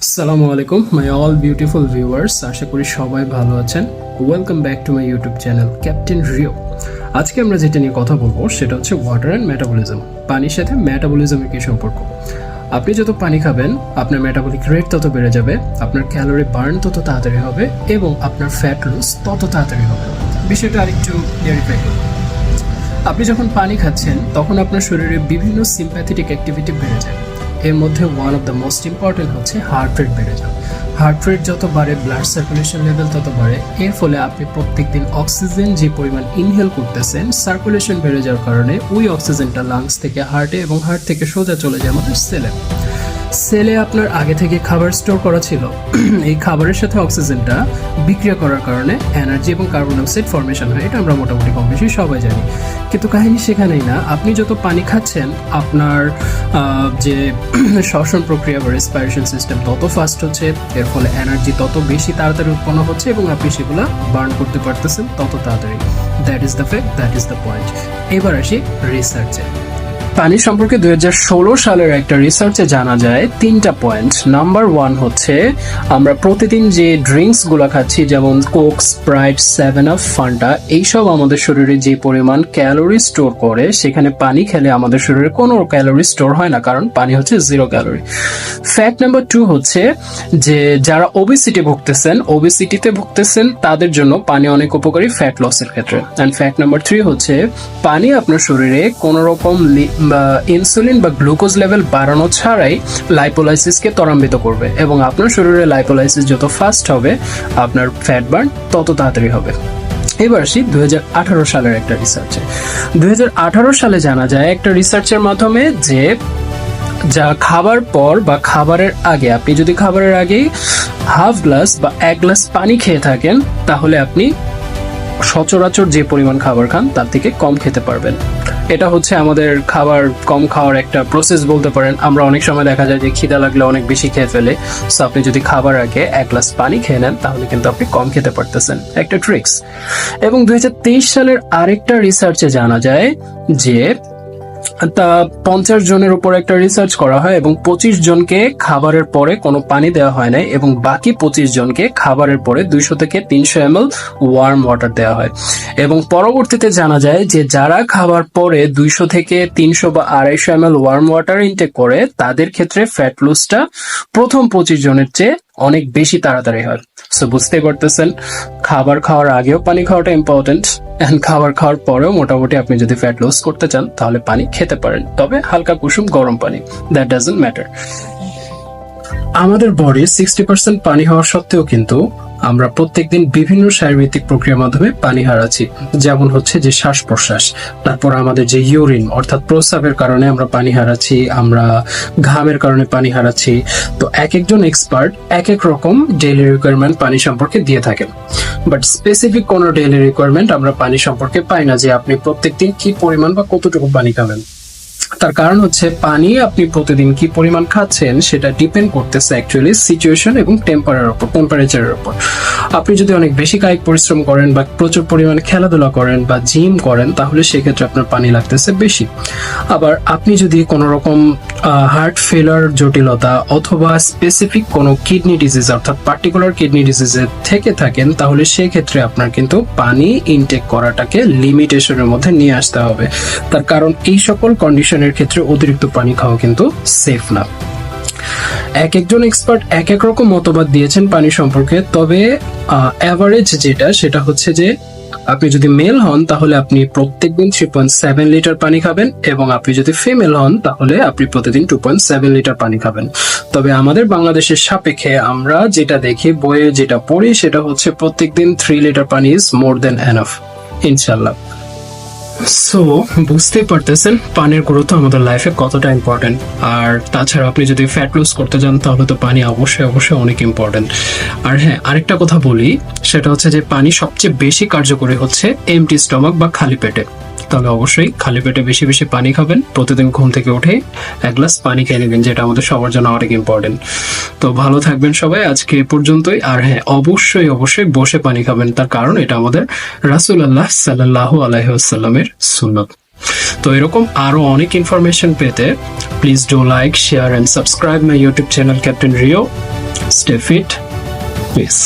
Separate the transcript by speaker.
Speaker 1: আসসালামু আলাইকুম my all beautiful viewers, আশা করি সবাই ভালো আছেন। Welcome back to my YouTube channel Captain Rio. আজকে আমরা যেটা নিয়ে কথা বলবো সেটা হচ্ছে ওয়াটার অ্যান্ড মেটাবলিজম। পানির সাথে মেটাবলিজমের কি সম্পর্ক? আপনি যত পানি খাবেন আপনার মেটাবলিক রেট তত বেড়ে যাবে, আপনার ক্যালোরি বার্ন তত তাড়াতাড়ি হবে এবং আপনার ফ্যাট লস তত তাড়াতাড়ি হবে। বিষয়টা আরেকটু ক্লিয়ারিফাই করি। আপনি যখন পানি খাচ্ছেন তখন আপনার শরীরে বিভিন্ন সিম্প্যাথেটিক অ্যাক্টিভিটি বেড়ে যায়। এর মধ্যে one of the most important হচ্ছে হার্ট রেট বেড়ে যাওয়া। হার্ট রেট যত বাড়ে ব্লাড সার্কুলেশন লেভেল তত বাড়ে। এর ফলে আপনি প্রত্যেকদিন অক্সিজেন যে পরিমাণ ইনহেল করতেছেন, সার্কুলেশন বেড়ে যাওয়ার কারণে ওই অক্সিজেনটা লাংস থেকে হার্টে এবং হার্ট থেকে সোজা চলে যায় আমাদের সেলে আপনার আগে থেকে খাবার স্টোর করা ছিল। এই খাবারের সাথে অক্সিজেনটা বিক্রিয়া করার কারণে এনার্জি এবং কার্বন ডাইঅক্সাইড ফর্মেশন হয়। এটা আমরা মোটামুটি কম বেশি সবাই জানি। কিন্তু কাহিনী সেখানেই না। আপনি যত পানি খাচ্ছেন আপনার যে শ্বসন প্রক্রিয়া বা রেসপিরেশন সিস্টেম তত ফাস্ট হচ্ছে। এর ফলে এনার্জি তত বেশি তাড়াতাড়ি উৎপন্ন হচ্ছে এবং আপনি সেগুলো বার্ন করতে পারতেছেন তত তাড়াতাড়ি। That is the fact, that is the point. এবার আসি রিসার্চে। পানি সম্পর্কে 2016 সালের একটা রিসার্চে জানা যায় 3টা পয়েন্ট। নাম্বার 1 হচ্ছে আমরা প্রতিদিন যে ড্রিঙ্কস গুলা খাচ্ছি, যেমন কোক, স্প্রাইট, 7 আপ, ফান্টা, এইসব আমাদের শরীরে যে পরিমাণ ক্যালোরি স্টোর করে, সেখানে পানি খেলে আমাদের শরীরে কোনো ক্যালোরি স্টোর হয় না, কারণ পানি হচ্ছে 0 ক্যালোরি। ফ্যাক্ট নাম্বার 2 হচ্ছে যে যারা ওবেসিটিতে ভুগতেছেন তাদের জন্য পানি অনেক উপকারী ফ্যাট লসের ক্ষেত্রে। অ্যান্ড ফ্যাক্ট নাম্বার 3 হচ্ছে পানি আপনার শরীরে কোনো রকম ইনসুলিন বা গ্লুকোজ লেভেল বাড়ানো ছাড়াই লাইপোলাইসিসকে ত্বরান্বিত করবে এবং আপনার শরীরে লাইপোলাইসিস যত ফাস্ট হবে আপনার ফ্যাট বার্ন তত তাড়াতাড়ি হবে। এবার আসি 2018 সালের একটা রিসার্চে। 2018 সালে জানা যায় একটা রিসার্চের মাধ্যমে যে যা খাবার পর বা খাবারের আগে, আপনি যদি খাবারের আগে হাফ গ্লাস বা 1 গ্লাস পানি খেয়ে থাকেন তাহলে আপনি সচরাচর যে পরিমাণ খাবার খান তার থেকে কম খেতে পারবেন। এটা হচ্ছে আমাদের খাবার কম খাওয়ার একটা প্রসেস বলতে পারেন। আমরা অনেক সময় দেখা যায় যে খিদা লাগলে অনেক বেশি খেয়ে ফেলে। সো আপনি যদি খাবার আগে 1 গ্লাস পানি খেয়ে নেন তাহলে কিন্তু আপনি কম খেতে পারতেছেন, একটা ট্রিক্স। এবং 2023 সালের আরেকটা রিসার্চে জানা যায় যে 50 জনের উপর একটা রিসার্চ করা হয় এবং 25 জনকে খাবারের পরে কোনো পানি দেওয়া হয় নাই এবং বাকি 25 জনকে খাবারের পরে 200 থেকে 300 ml ওয়ার্ম ওয়াটার দেওয়া হয়। এবং পরবর্তীতে জানা যায় যে যারা খাবার পরে 200 থেকে 300 বা 250 ml ওয়ার্ম ওয়াটার ইনটেক করে তাদের ক্ষেত্রে ফ্যাট লসটা প্রথম 25 জনের চেয়ে অনেক বেশি তাড়াতাড়ি হয়। সো বুঝতে পারতেছেন, খাবার খাওয়ার আগেও পানি খাওয়াটা ইম্পর্টেন্ট, এন্ড খাবার খাওয়ার পরেও মোটামুটি আপনি যদি ফ্যাট লস করতে চান তাহলে পানি খেতে পারেন, তবে হালকা কুসুম গরম পানি, দ্যাট ডাজন্ট ম্যাটার। আমাদের বডির 60% পানি হওয়া সত্ত্বেও কিন্তু আমরা প্রত্যেকদিন বিভিন্ন শারীরবৃত্তিক প্রক্রিয়ার মাধ্যমে পানি হারাচ্ছি। যেমন হচ্ছে যে শ্বাস প্রশ্বাস, তারপর আমাদের যে ইউরিন অর্থাৎ প্রস্রাবের কারণে আমরা পানি হারাচ্ছি, আমরা ঘামের কারণে পানি হারাচ্ছি। তো এক একজন এক্সপার্ট এক এক রকম ডেইলি রিকোয়ারমেন্ট পানি সম্পর্কে দিয়ে থাকেন, বাট স্পেসিফিক কোনো ডেইলি রিকোয়ারমেন্ট আমরা পানি সম্পর্কে পাই না যে আপনি প্রত্যেকদিন কি পরিমাণ বা কতটুকু পানি খাবেন। তার কারণ হচ্ছে পানি আপনি প্রতিদিন কি পরিমাণ খাচ্ছেন সেটা ডিপেন্ড করতেছে অ্যাকচুয়ালি সিচুয়েশন এবং টেম্পারেচারের উপর। আপনি যদি অনেক বেশি কায়িক পরিশ্রম করেন বা প্রচুর পরিমাণে খেলাধুলা করেন বা জিম করেন তাহলে সেক্ষেত্রে আপনার পানি লাগতেছে বেশি। আবার আপনি যদি কোনো রকম হার্ট ফেলার জটিলতা অথবা স্পেসিফিক কোনো কিডনি ডিজিজ অর্থাৎ পার্টিকুলার কিডনি ডিজিজে থেকে থাকেন তাহলে সেক্ষেত্রে আপনার কিন্তু পানি ইনটেক করাটাকে লিমিটেশনের মধ্যে নিয়ে আসতে হবে। তার কারণ এই সকল কন্ডিশনের ক্ষেত্রে অতিরিক্ত পানি খাওয়া কিন্তু সেফ না। এক একজন এক্সপার্ট এক এক রকম মতবাদ দিয়েছেন পানি সম্পর্কে, তবে অ্যাভারেজ সেটা হচ্ছে যে আপনি যদি মেল হন তাহলে আপনি প্রত্যেকদিন 3.7 লিটার পানি খাবেন এবং আপনি যদি ফিমেল হন তাহলে আপনি প্রতিদিন 2.7 লিটার পানি খাবেন। তবে আমাদের বাংলাদেশের সাপেক্ষে আমরা যেটা দেখি, বইয়ে যেটা পড়ি, সেটা হচ্ছে প্রত্যেকদিন 3 লিটার পানি ইজ মোর দেন এনাফ ইনশাল্লাহ। সো বুঝতেই পারতেছেন পানির গুরুত্ব আমাদের লাইফে কতটা ইম্পর্টেন্ট। আর তাছাড়া আপনি যদি ফ্যাট লস করতে চান তাহলে তো পানি অবশ্যই অনেক ইম্পর্টেন্ট। আর হ্যাঁ, আরেকটা কথা বলি, সেটা হচ্ছে যে পানি সবচেয়ে বেশি কার্যকরী হচ্ছে এমটি স্টমাক বা খালি পেটে। তাহলে অবশ্যই খালি পেটে বেশি বেশি পানি খাবেন। প্রতিদিন ঘুম থেকে উঠে 1 গ্লাস পানি খেয়ে নেবেন, যেটা আমাদের সবার জন্য অনেক ইম্পর্টেন্ট। তো ভালো থাকবেন সবাই, আজকে এ পর্যন্তই। আর হ্যাঁ, অবশ্যই বসে পানি খাবেন, তার কারণ এটা আমাদের রাসূলুল্লাহ সাল্লাল্লাহু আলাইহি ওয়াসাল্লামের সুন্নাত। তো এরকম আরো অনেক ইনফরমেশন পেতে please do like, share and subscribe my YouTube channel Captain Rio. Stay fit, piece.